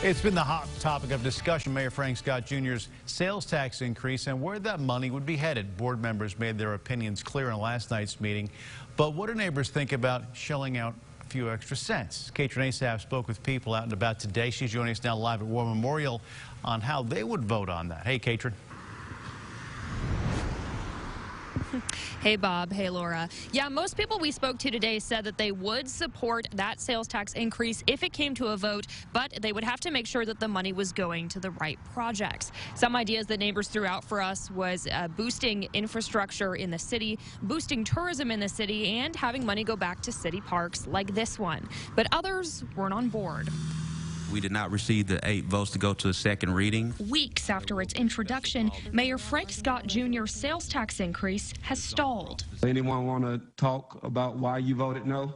It's been the hot topic of discussion, Mayor Frank Scott Jr.'s sales tax increase and where that money would be headed. Board members made their opinions clear in last night's meeting. But what do neighbors think about shelling out a few extra cents? Katrin Asaf spoke with people out and about today. She's joining us now live at War Memorial on how they would vote on that. Hey, Katrin. Hey, Bob. Hey, Laura. Yeah, most people we spoke to today said that they would support that sales tax increase if it came to a vote, but they would have to make sure that the money was going to the right projects. Some ideas that neighbors threw out for us was boosting infrastructure in the city, boosting tourism in the city, and having money go back to city parks like this one. But others weren't on board. We did not receive the 8 votes to go to a second reading. Weeks after its introduction, Mayor Frank Scott Jr.'s sales tax increase has stalled. Anyone want to talk about why you voted no?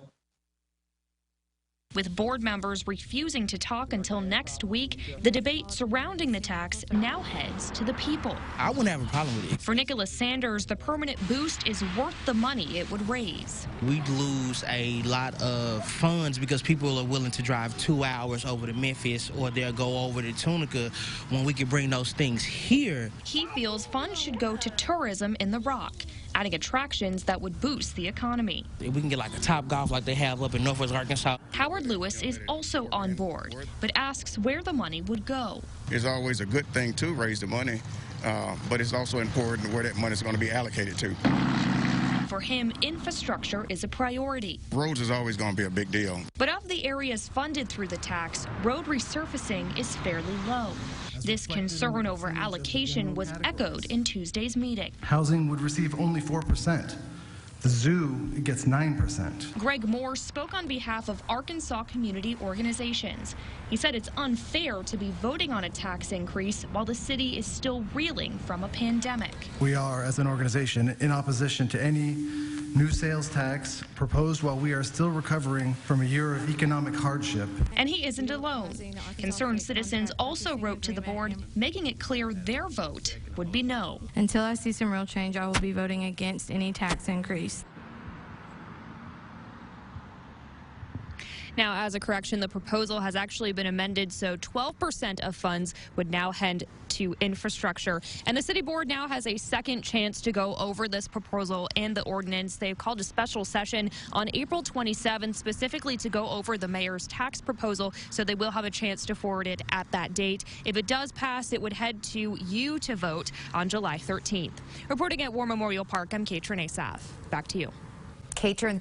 With board members refusing to talk until next week, the debate surrounding the tax now heads to the people. I wouldn't have a problem with it. For Nicholas Sanders, the permanent boost is worth the money it would raise. We'd lose a lot of funds because people are willing to drive 2 hours over to Memphis, or they'll go over to Tunica when we could bring those things here. He feels funds should go to tourism in the Rock, adding attractions that would boost the economy. If we can get like a Top Golf like they have up in Northwest Arkansas. Howard Lewis is also on board, but asks where the money would go. It's always a good thing to raise the money, but it's also important where that money is going to be allocated to. For him, infrastructure is a priority. Roads is always going to be a big deal. But of the areas funded through the tax, road resurfacing is fairly low. This concern over allocation was echoed in Tuesday's meeting. Housing would receive only 4%. The zoo gets 9%. Greg Moore spoke on behalf of Arkansas community organizations. He said it's unfair to be voting on a tax increase while the city is still reeling from a pandemic. We are, as an organization, in opposition to any new sales tax proposed while we are still recovering from a year of economic hardship. And he isn't alone. Concerned citizens also wrote to the board, making it clear their vote would be no. Until I see some real change, I will be voting against any tax increase. Now, as a correction, the proposal has actually been amended, so 12% of funds would now head to infrastructure. And the city board now has a second chance to go over this proposal and the ordinance. They've called a special session on April 27th specifically to go over the mayor's tax proposal, so they will have a chance to forward it at that date. If it does pass, it would head to you to vote on July 13th. Reporting at War Memorial Park, I'm Katrin Asaf. Back to you. Katrin.